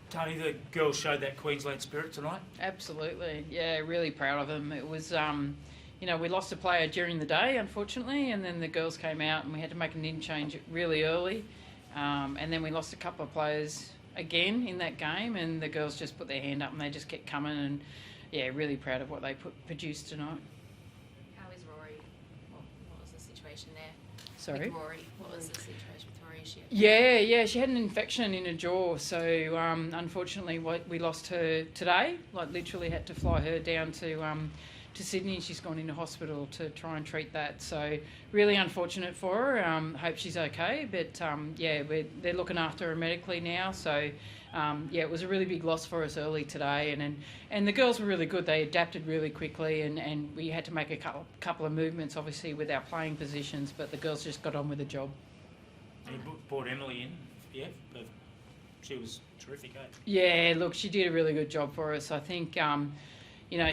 Tahnee, the girls showed that Queensland spirit tonight. Absolutely, yeah, really proud of them. It was, we lost a player during the day, unfortunately, and then the girls came out and we had to make an in-change really early. And then we lost a couple of players again in that game, and the girls just put their hand up and they just kept coming. And yeah, really proud of what they produced tonight. How is Rory? What was the situation there? Sorry? With Rory, what was the situation with Rory? Yeah, she had an infection in her jaw, so unfortunately we lost her today. Like literally had to fly her down to Sydney. She's gone into hospital to try and treat that. So really unfortunate for her. Hope she's okay, but they're looking after her medically now. So it was a really big loss for us early today, and the girls were really good. They adapted really quickly, and we had to make a couple of movements, obviously, with our playing positions, but the girls just got on with the job. You brought Emily in, yeah, but she was terrific, eh? Yeah, look, she did a really good job for us. I think,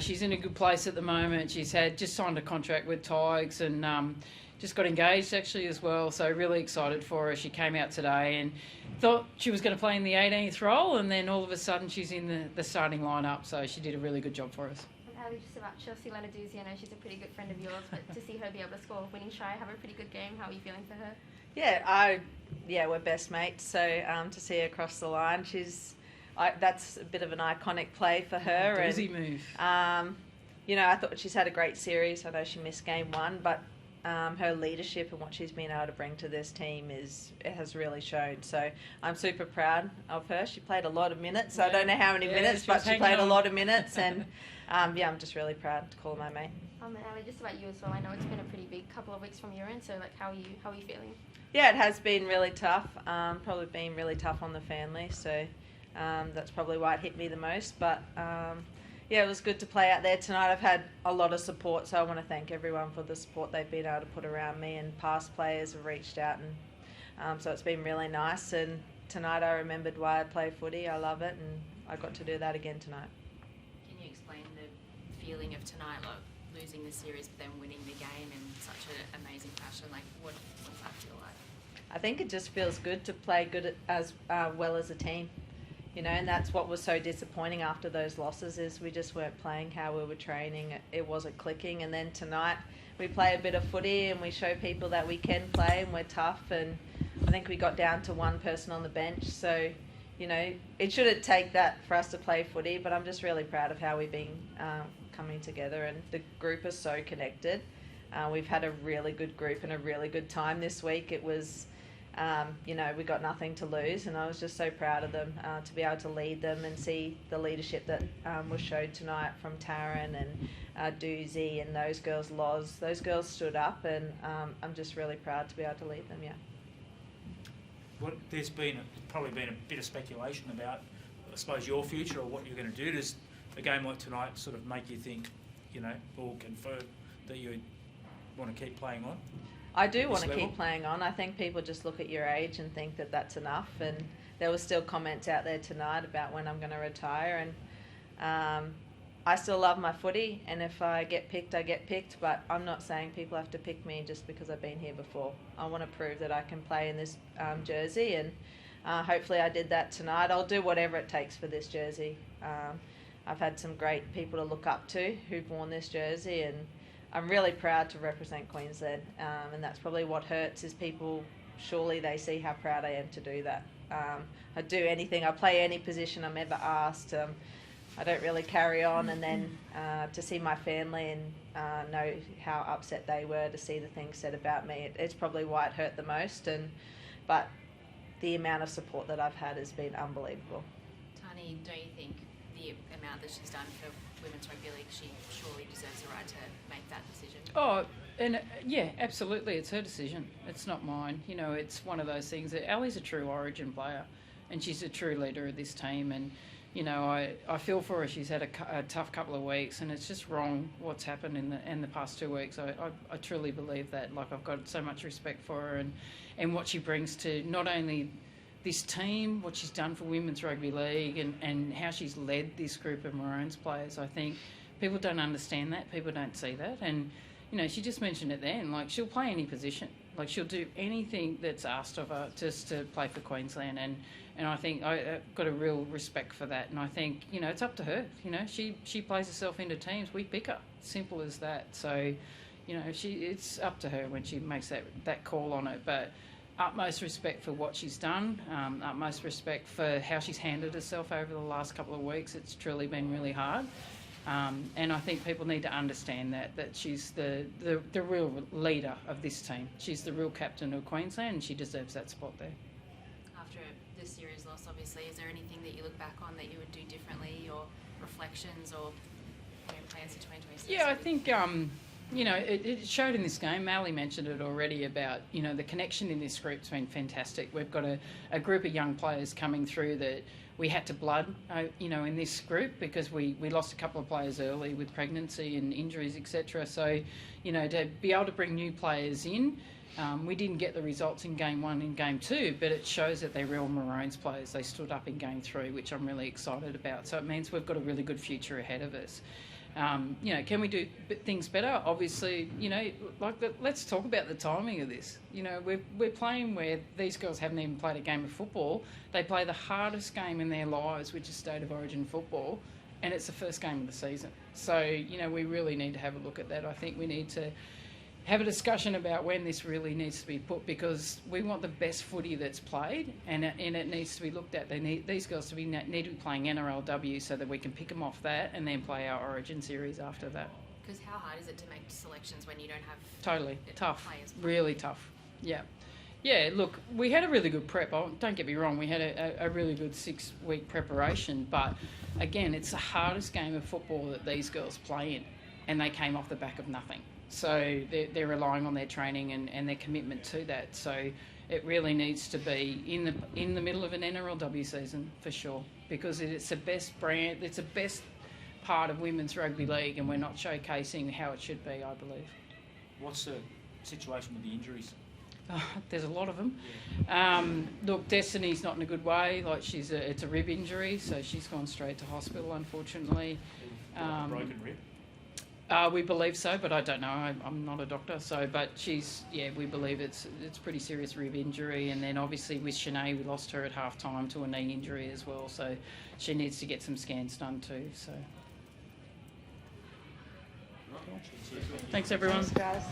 she's in a good place at the moment. She's just signed a contract with Tigers and just got engaged actually as well. So really excited for her. She came out today and thought she was going to play in the 18th role, and then all of a sudden she's in the starting lineup. So she did a really good job for us. Alli, just about Chelsea Lenarduzzi, I know she's a pretty good friend of yours, but to see her be able to score a winning try, have a pretty good game, how are you feeling for her? Yeah, we're best mates. So to see her cross the line, that's a bit of an iconic play for her. Easy move. I thought she's had a great series. I know she missed game one, but her leadership and what she's been able to bring to this team has really shown. So I'm super proud of her. She played a lot of minutes. I don't know how many minutes, but she played a lot of minutes, and I'm just really proud to call her my mate. And Alli, just about you as well. I know it's been a pretty big couple of weeks from your end. So how are you feeling? Yeah, it has been really tough. Probably been really tough on the family. So that's probably why it hit me the most. But it was good to play out there tonight. I've had a lot of support, so I want to thank everyone for the support they've been able to put around me, and past players have reached out, and so it's been really nice. And tonight I remembered why I play footy. I love it, and I got to do that again tonight. Can you explain the feeling of tonight, like losing the series but then winning the game in such an amazing fashion? Like, what does that feel like? I think it just feels good to play good as well as a team. And that's what was so disappointing after those losses, is we just weren't playing how we were training. It wasn't clicking. And then tonight we play a bit of footy and we show people that we can play and we're tough. And I think we got down to one person on the bench. So, it shouldn't take that for us to play footy, but I'm just really proud of how we've been coming together, and the group is so connected. We've had a really good group and a really good time this week. It was... we got nothing to lose, and I was just so proud of them to be able to lead them and see the leadership that was showed tonight from Taryn and Doozy and those girls, Loz. Those girls stood up, and I'm just really proud to be able to lead them, There's probably been a bit of speculation about, I suppose, your future or what you're going to do. Does a game like tonight sort of make you think, or confirm that you want to keep playing on? I do want to keep playing on. I think people just look at your age and think that that's enough. And there were still comments out there tonight about when I'm going to retire. And I still love my footy. And if I get picked, I get picked. But I'm not saying people have to pick me just because I've been here before. I want to prove that I can play in this jersey. And hopefully I did that tonight. I'll do whatever it takes for this jersey. I've had some great people to look up to who've worn this jersey, and I'm really proud to represent Queensland, and that's probably what hurts, is people, surely they see how proud I am to do that. I do anything, I play any position I'm ever asked. I don't really carry on, and then to see my family and know how upset they were to see the things said about me, it's probably why it hurt the most. But the amount of support that I've had has been unbelievable. Tahnee, don't you think the amount that she's done for Women's Rugby League, she surely deserves the right to make that decision? Oh, and absolutely, it's her decision. It's not mine. It's one of those things that Alli's a true Origin player, and she's a true leader of this team. And I feel for her. She's had a tough couple of weeks, and it's just wrong what's happened in the past 2 weeks. I truly believe that. Like, I've got so much respect for her and what she brings to not only this team, what she's done for Women's Rugby League, and how she's led this group of Maroons players. I think people don't understand that. People don't see that. And, she just mentioned it then. Like, she'll play any position. Like, she'll do anything that's asked of her just to play for Queensland. And I think I've got a real respect for that. And I think, you know, it's up to her. You know, she plays herself into teams. We pick her. Simple as that. So, you know, it's up to her when she makes that call on it. But utmost respect for what she's done. Utmost respect for how she's handled herself over the last couple of weeks. It's truly been really hard. And I think people need to understand that she's the real leader of this team. She's the real captain of Queensland, and she deserves that spot there. After this series loss, obviously, is there anything that you look back on that you would do differently, or reflections, or plans for 2026? Yeah, I think you know, it showed in this game. Alli mentioned it already about, you know, the connection in this group's been fantastic. We've got a group of young players coming through that we had to blood, you know, in this group because we lost a couple of players early with pregnancy and injuries, etc. So, you know, to be able to bring new players in, we didn't get the results in Game 1 and Game 2, but it shows that they're real Maroons players. They stood up in Game 3, which I'm really excited about. So it means we've got a really good future ahead of us. You know, can we do things better? Obviously, you know, let's talk about the timing of this. You know, we're playing where these girls haven't even played a game of football. They play the hardest game in their lives, which is State of Origin football, and it's the first game of the season. So, you know, we really need to have a look at that. I think we need to have a discussion about when this really needs to be put, because we want the best footy that's played, and it needs to be looked at. These girls need to be playing NRLW so that we can pick them off that and then play our Origin series after that. Because how hard is it to make selections when you don't have Totally tough, players? really tough. Yeah. Look, we had a really good prep. Don't get me wrong, we had a really good 6-week preparation, but again, it's the hardest game of football that these girls play in, and they came off the back of nothing. So they're relying on their training and their commitment to that. So it really needs to be in the middle of an NRLW season for sure, because it's the best brand, it's the best part of women's rugby league, and we're not showcasing how it should be, I believe. What's the situation with the injuries? Oh, there's a lot of them. Yeah. Look, Destiny's not in a good way. Like it's a rib injury, so she's gone straight to hospital, unfortunately. A broken rib? We believe so, but I don't know. I'm not a doctor, but we believe it's pretty serious rib injury. And then obviously with Tahnee, we lost her at half time to a knee injury as well, so she needs to get some scans done too. So, thanks everyone. Thanks, guys.